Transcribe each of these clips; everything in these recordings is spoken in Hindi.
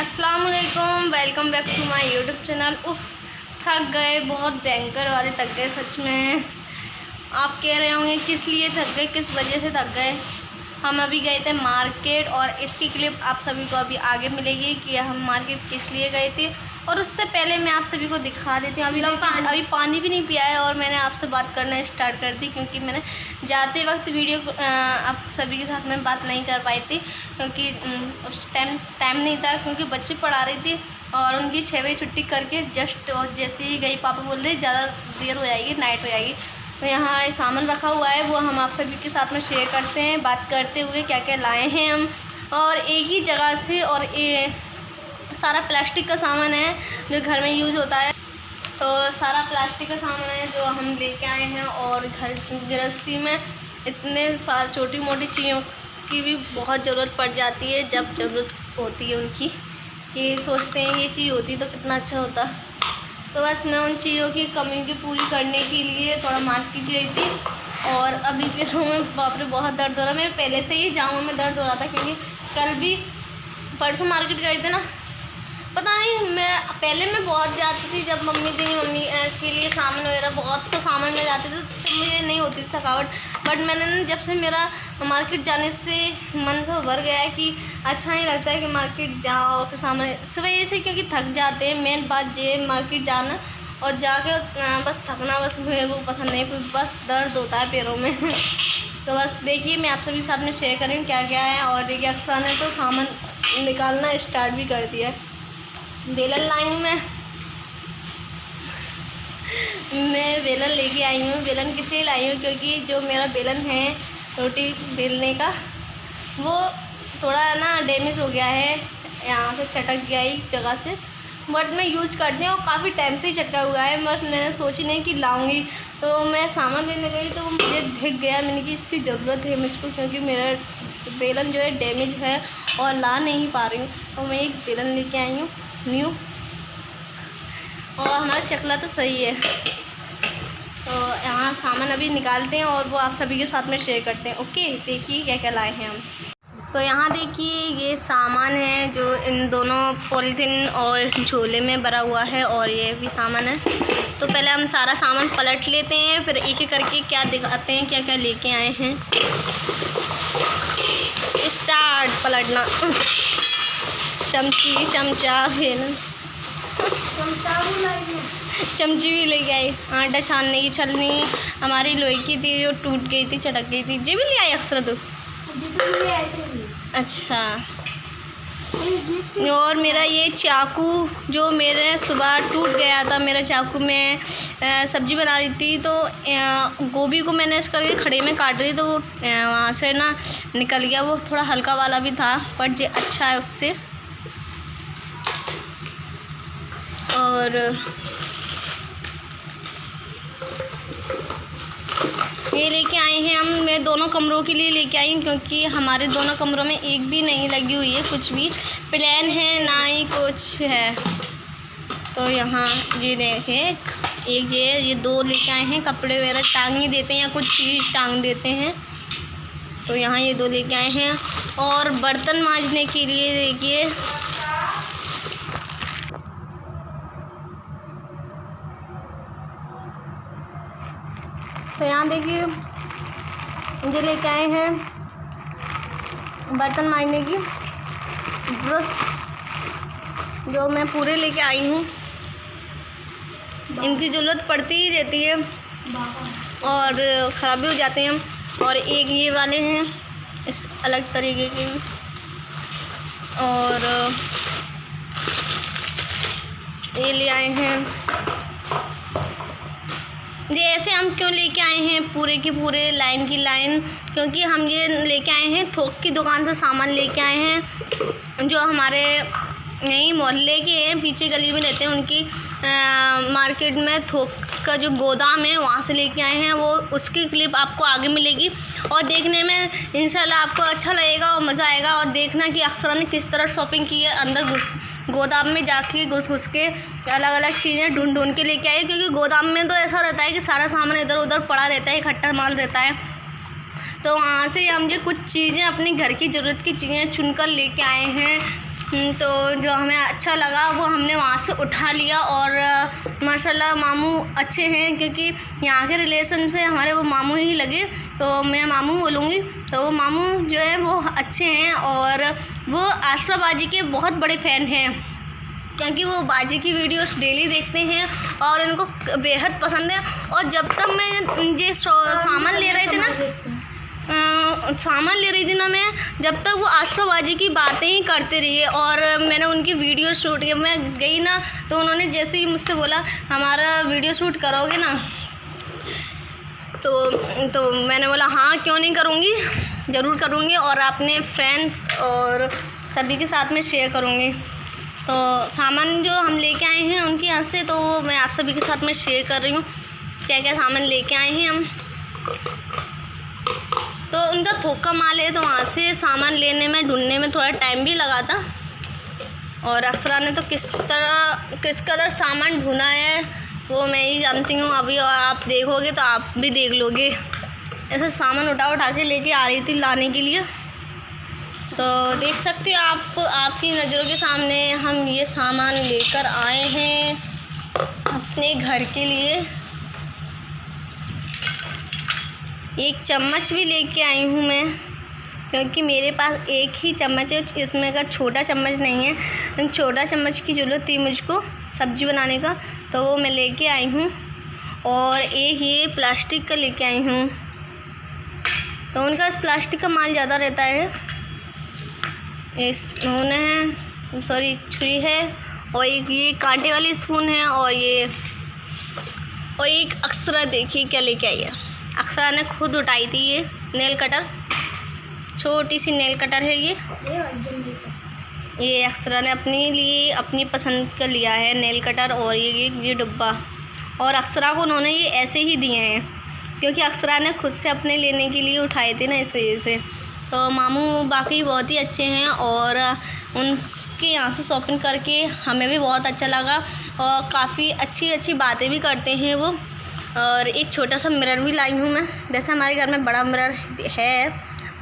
अस्सलाम वालेकुम, welcome back to my YouTube channel. थक गए, बहुत भयंकर वाले थक गए सच में। आप कह रहे होंगे किस लिए थक गए, किस वजह से थक गए। हम अभी गए थे मार्केट और इसकी क्लिप आप सभी को अभी आगे मिलेगी कि हम मार्केट किस लिए गए थे। और उससे पहले मैं आप सभी को दिखा देती हूँ, अभी पानी भी नहीं पिया है और मैंने आपसे बात करना स्टार्ट कर दी क्योंकि मैंने जाते वक्त वीडियो आप सभी के साथ में बात नहीं कर पाई थी क्योंकि उस टाइम नहीं था, क्योंकि बच्चे पढ़ा रही थी और उनकी 6 बजे छुट्टी करके जस्ट जैसे ही गई पापा बोल रहे ज़्यादा देर हो जाएगी, नाइट हो जाएगी। तो यहाँ सामान रखा हुआ है, वो हम आप सभी के साथ में शेयर करते हैं, बात करते हुए क्या क्या लाए हैं हम। और एक ही जगह से, और ये सारा प्लास्टिक का सामान है जो घर में यूज़ होता है। तो सारा प्लास्टिक का सामान है जो हम लेके आए हैं। और घर गृहस्थी में इतने सारे छोटी मोटी चीज़ों की भी बहुत ज़रूरत पड़ जाती है, जब ज़रूरत होती है उनकी, कि सोचते हैं ये चीज़ होती तो कितना अच्छा होता। तो बस मैं उन चीज़ों की कमी की पूरी करने के लिए थोड़ा मार्केट गई थी। और अभी पैरों में बाप रे बहुत दर्द हो रहा है। मेरे पहले से ही जाऊँ में दर्द हो रहा था क्योंकि कल भी परसों मार्केट गए थे ना, पता नहीं मैं बहुत जाती थी जब मम्मी के लिए सामान वगैरह बहुत सा सामान में जाती थी तो मुझे नहीं होती थी थकावट। बट मैंने ना जब से मेरा मार्केट जाने से मन से भर गया है कि अच्छा नहीं लगता है कि मार्केट जाओ फिर सामान, इस वजह से क्योंकि थक जाते हैं। मेन बात ये मार्केट जाना और जाके बस थकना, बस मुझे वो पसंद नहीं, बस दर्द होता है पैरों में। तो बस देखिए मैं आप सभी साथ में शेयर करें क्या क्या है। और देखिए अक्सर ने तो सामान निकालना स्टार्ट भी कर दिया है। बेलन लाई हूँ मैं बेलन लेके आई हूँ। बेलन किस लिए लाई हूँ, क्योंकि जो मेरा बेलन है रोटी बेलने का वो थोड़ा ना डैमेज हो गया है, यहाँ से चटक गया एक जगह से। बट मैं यूज़ करती हूँ, काफ़ी टाइम से ही चटका हुआ है। बट मैंने सोची नहीं कि लाऊंगी, तो मैं सामान लेने गई तो वो मुझे दिख गया, मैंने कि इसकी ज़रूरत है मुझको, क्योंकि मेरा बेलन जो है डैमेज है और ला नहीं पा रही हूँ। तो मैं एक बेलन लेके आई हूँ न्यू, और हमारा चकला तो सही है। तो यहाँ सामान अभी निकालते हैं और वो आप सभी के साथ में शेयर करते हैं। ओके, देखिए क्या क्या लाए हैं हम। तो यहाँ देखिए ये सामान है जो इन दोनों पॉलीथीन और इस झोले में भरा हुआ है, और ये भी सामान है। तो पहले हम सारा सामान पलट लेते हैं, फिर एक एक करके क्या दिखाते हैं क्या क्या लेके आए हैं। स्टार्ट पलटना। चमची, चमचा, बेलन, चमची भी लेके आई। आटा छानने की छलनी हमारी लोहे की थी जो टूट गई थी, चटक गई थी। जी भी ले आई अक्सर तो। अच्छा, और मेरा ये चाकू जो मेरे सुबह टूट गया था, मेरा चाकू में सब्ज़ी बना रही थी तो गोभी को मैंने इस करके खड़े में काट रही तो वहाँ से ना निकल गया। वो थोड़ा हल्का वाला भी था बट ये अच्छा है उससे। और ये लेके आए हैं हम, मैं दोनों कमरों के लिए लेके आई हूँ क्योंकि हमारे दोनों कमरों में एक भी नहीं लगी हुई है, कुछ भी प्लान है ना ही कुछ है। तो यहाँ ये देखें एक ये दो लेके आए हैं, कपड़े वगैरह टांग ही देते हैं या कुछ चीज़ टांग देते हैं। तो यहाँ ये दो लेके आए हैं। और बर्तन मांजने के लिए देखिए तो यहाँ देखिए मुझे लेके आए हैं बर्तन मांजने की ब्रश, जो मैं पूरे लेके आई हूँ। इनकी ज़रूरत पड़ती ही रहती है और ख़राब भी हो जाते हैं। और एक ये वाले हैं इस अलग तरीके के, और ये ले आए हैं। ये ऐसे हम क्यों लेके आए हैं पूरे के पूरे लाइन की लाइन, क्योंकि हम ये लेके आए हैं थोक की दुकान से सामान लेके आए हैं जो हमारे यहीं मोहल्ले के हैं, पीछे गली में रहते हैं। उनकी मार्केट में थोक का जो गोदाम है वहाँ से लेके आए हैं। वो उसकी क्लिप आपको आगे मिलेगी और देखने में इंशाल्लाह आपको अच्छा लगेगा और मज़ा आएगा। और देखना कि अक्सर ने किस तरह शॉपिंग की है, अंदर गोदाम में जाके घुस के अलग अलग चीज़ें ढूंढ के लेके आए, क्योंकि गोदाम में तो ऐसा रहता है कि सारा सामान इधर उधर पड़ा रहता है, इकट्ठा माल रहता है। तो वहाँ से हम जो कुछ चीज़ें अपने घर की ज़रूरत की चीज़ें चुनकर लेके आए हैं। तो जो हमें अच्छा लगा वो हमने वहाँ से उठा लिया। और माशाल्लाह मामू अच्छे हैं, क्योंकि यहाँ के रिलेशन से हमारे वो मामू ही लगे, तो मैं मामू बोलूँगी। तो वो मामू जो है वो अच्छे हैं और वो आशरा बाजी के बहुत बड़े फ़ैन हैं, क्योंकि वो बाजी की वीडियोस डेली देखते हैं और उनको बेहद पसंद है। और जब तक मैं ये सामान ले रही थी ना मैं, जब तक वो आशरा बाजी की बातें ही करते रही और मैंने उनकी वीडियो शूट की। मैं गई ना तो उन्होंने जैसे ही मुझसे बोला हमारा वीडियो शूट करोगे ना, तो मैंने बोला हाँ क्यों नहीं करूँगी, ज़रूर करूँगी और अपने फ्रेंड्स और सभी के साथ में शेयर करूँगी। तो सामान जो हम लेके आए हैं उनके यहाँ से, तो मैं आप सभी के साथ में शेयर कर रही हूँ क्या क्या सामान लेके आए हैं हम। तो उनका थोक माल है, तो वहाँ से सामान लेने में ढूंढने में थोड़ा टाइम भी लगा था। और अक्सरा ने तो किस कदर सामान ढूंढा है वो मैं ही जानती हूँ। अभी और आप देखोगे तो आप भी देख लोगे। ऐसे सामान उठा के लेके आ रही थी लाने के लिए, तो देख सकते हो आप, आपकी नज़रों के सामने हम ये सामान लेकर आए हैं अपने घर के लिए। एक चम्मच भी लेके आई हूँ मैं, क्योंकि मेरे पास एक ही चम्मच है, इसमें का छोटा चम्मच नहीं है। छोटा चम्मच की ज़रूरत थी मुझको सब्ज़ी बनाने का, तो वो मैं लेके आई हूँ। और एक ये प्लास्टिक का लेके आई हूँ, तो उनका प्लास्टिक का माल ज़्यादा रहता है। ये स्पून है, सॉरी छुरी है, और एक ये कांटे वाली स्पून है, और एक अक्सरा देखिए क्या लेके आई है। अक्सरा ने खुद उठाई थी ये नेल कटर, छोटी सी नेल कटर है ये अक्सरा ने अपने लिए अपनी पसंद का लिया है नेल कटर। और ये डिब्बा, और अक्सरा को उन्होंने ये ऐसे ही दिए हैं, क्योंकि अक्सरा ने खुद से अपने लेने के लिए उठाए थे ना, इस वजह से। तो मामू बाकी बहुत ही अच्छे हैं और उनके यहाँ से शॉपिंग करके हमें भी बहुत अच्छा लगा और काफ़ी अच्छी बातें भी करते हैं वो। और एक छोटा सा मिरर भी लाई हूँ मैं। जैसे हमारे घर में बड़ा मिरर है,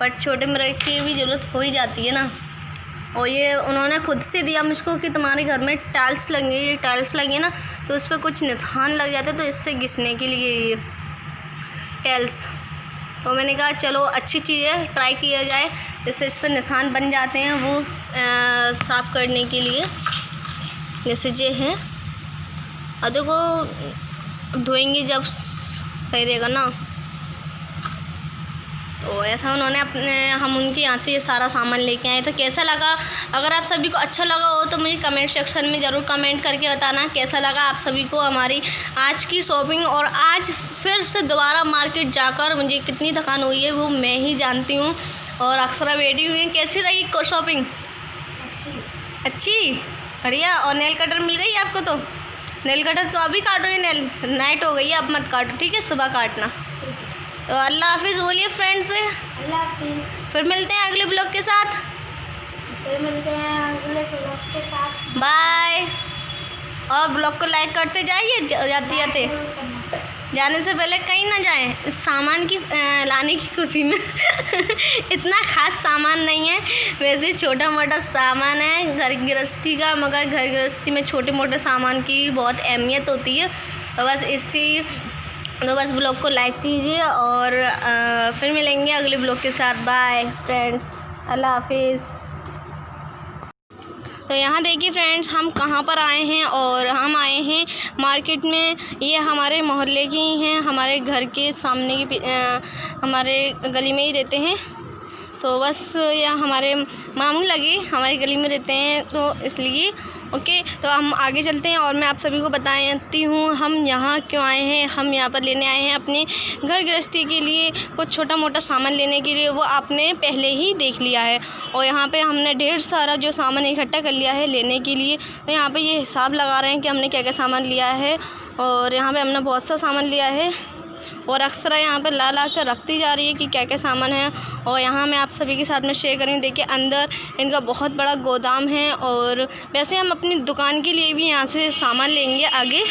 बट छोटे मिरर की भी ज़रूरत हो ही जाती है ना। और ये उन्होंने खुद से दिया मुझको कि तुम्हारे घर में टाइल्स लगी ना, तो उस पर कुछ निशान लग जाते, तो इससे घिसने के लिए ये टाइल्स। तो मैंने कहा चलो अच्छी चीज़ है, ट्राई किया जाए, जैसे इस पर निशान बन जाते हैं वो साफ़ करने के लिए। जैसे ये हैं, और देखो धोएंगे जब सही रहेगा ना। तो ऐसा उन्होंने हम उनके यहाँ से ये सारा सामान लेके आए। तो कैसा लगा, अगर आप सभी को अच्छा लगा हो तो मुझे कमेंट सेक्शन में ज़रूर कमेंट करके बताना कैसा लगा आप सभी को हमारी आज की शॉपिंग। और आज फिर से दोबारा मार्केट जाकर मुझे कितनी थकान हुई है वो मैं ही जानती हूँ। और अक्सरा बैठी हुई है। कैसी रही शॉपिंग? अच्छी, बढ़िया। और नेल कटर मिल गई आपको? तो नेल कटर तो अभी काटोगे, नेल नाइट हो गई है, अब मत काटो, ठीक है, सुबह काटना। तो अल्लाह हाफिज़ बोलिए फ्रेंड्स से। अल्लाह हाफिज़। फिर मिलते हैं अगले ब्लॉग के साथ। बाय। और ब्लॉग को लाइक करते जाइए, जाते जाने से पहले कहीं ना जाएं इस सामान की लाने की खुशी में। इतना ख़ास सामान नहीं है, वैसे छोटा मोटा सामान है घर गृहस्थी का, मगर घर गृहस्थी में छोटे मोटे सामान की बहुत अहमियत होती है। तो बस ब्लॉग को लाइक कीजिए और फिर मिलेंगे अगले ब्लॉग के साथ। बाय फ्रेंड्स, अल्लाह हाफिज़। तो यहाँ देखिए फ्रेंड्स, हम कहाँ पर आए हैं, और हम आए हैं मार्केट में। ये हमारे मोहल्ले के ही हैं, हमारे घर के सामने की हमारे गली में ही रहते हैं। तो बस या हमारे मामू लगे हमारी गली में रहते हैं, तो इसलिए ओके। तो हम आगे चलते हैं और मैं आप सभी को बताती हूँ हम यहाँ क्यों आए हैं। हम यहाँ पर लेने आए हैं अपने घर गृहस्थी के लिए कुछ छोटा मोटा सामान लेने के लिए, वो आपने पहले ही देख लिया है। और यहाँ पे हमने ढेर सारा जो सामान इकट्ठा कर लिया है लेने के लिए। तो यहाँ पे ये हिसाब लगा रहे हैं कि हमने क्या क्या सामान लिया है, और यहाँ पे हमने बहुत सा सामान लिया है। और अक्सर यहाँ पर ला कर रखती जा रही है कि क्या क्या सामान है। और यहाँ मैं आप सभी के साथ में शेयर करूँगी। देखिए अंदर इनका बहुत बड़ा गोदाम है, और वैसे हम अपनी दुकान के लिए भी यहाँ से सामान लेंगे आगे,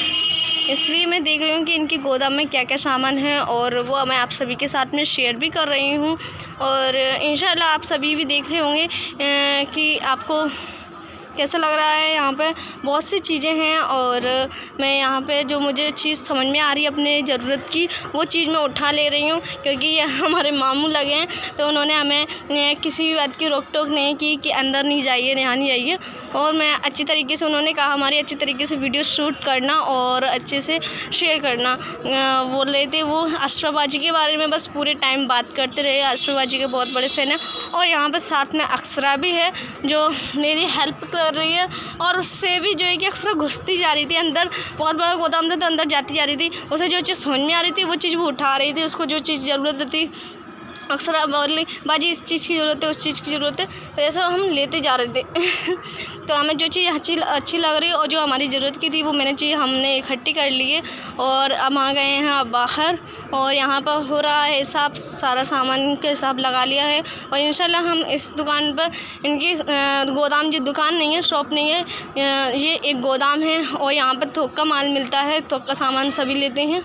इसलिए मैं देख रही हूँ कि इनकी गोदाम में क्या क्या सामान है, और वो मैं आप सभी के साथ में शेयर भी कर रही हूँ। और इंशाल्लाह आप सभी भी देख रहे होंगे कि आपको कैसा लग रहा है। यहाँ पे बहुत सी चीज़ें हैं और मैं यहाँ पे जो मुझे चीज़ समझ में आ रही है अपने ज़रूरत की वो चीज़ मैं उठा ले रही हूँ, क्योंकि ये हमारे मामू लगे हैं तो उन्होंने हमें किसी भी बात की रोक टोक नहीं की कि अंदर नहीं जाइए, यहाँ नहीं जाइए। और मैं अच्छी तरीके से, उन्होंने कहा हमारी अच्छी तरीके से वीडियो शूट करना और अच्छे से शेयर करना। बोल रहे थे वो अशरफ बाजी के बारे में, बस पूरे टाइम बात करते रहे। अशरफ बाजी के बहुत बड़े फ़ैन हैं। और यहाँ पर साथ में अक्षरा भी है जो मेरी हेल्प कर रही है, और उससे भी जो है कि अक्षरा घुसती जा रही थी अंदर। बहुत बड़ा गोदाम था तो अंदर जाती जा रही थी। उसे जो चीज़ समझ में आ रही थी वो चीज़ वो उठा रही थी। उसको जो चीज़ ज़रूरत थी, अक्सर बोली बाजी इस चीज़ की ज़रूरत है, उस चीज़ की ज़रूरत है, तो ऐसा हम लेते जा रहे थे। तो हमें जो चीज़ अच्छी लग रही है और जो हमारी ज़रूरत की थी वो हमने इकट्ठी कर ली है। और अब आ गए हैं अब बाहर, और यहाँ पर हो रहा है हिसाब, सारा सामान का हिसाब लगा लिया है। और इंशाल्लाह हम इस दुकान पर, इनकी गोदाम, जो दुकान नहीं है, शॉप नहीं है, ये एक गोदाम है और यहाँ पर थोक का माल मिलता है, थोक का सामान सभी लेते हैं।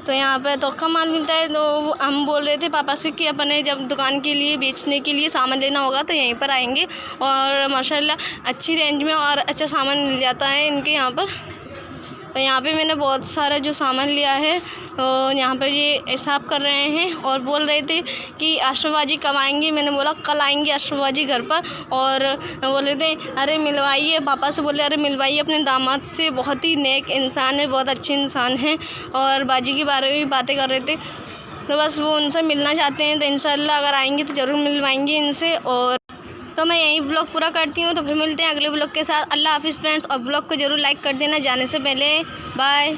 तो यहाँ पे थोक माल मिलता है। तो हम बोल रहे थे पापा से कि अपने जब दुकान के लिए, बेचने के लिए सामान लेना होगा तो यहीं पर आएंगे। और माशाल्लाह अच्छी रेंज में और अच्छा सामान मिल जाता है इनके यहाँ पर। तो यहाँ पे मैंने बहुत सारा जो सामान लिया है, यहाँ पर ये हिसाब कर रहे हैं और बोल रहे थे कि अशरफ बाजी कब आएंगे। मैंने बोला कल आएंगे अशरफ बाजी घर पर। और बोल रहे थे अरे मिलवाइए, पापा से बोले अरे मिलवाइए अपने दामाद से, बहुत ही नेक इंसान है, बहुत अच्छे इंसान हैं। और बाजी के बारे में भी बातें कर रहे थे, तो बस वो उनसे मिलना चाहते हैं। तो इंशाल्लाह अगर आएंगे तो ज़रूर मिलवाएंगे इनसे। और तो मैं यही ब्लॉग पूरा करती हूँ, तो फिर मिलते हैं अगले ब्लॉग के साथ। अल्लाह हाफिज़ फ्रेंड्स, और ब्लॉग को ज़रूर लाइक कर देना जाने से पहले। बाय।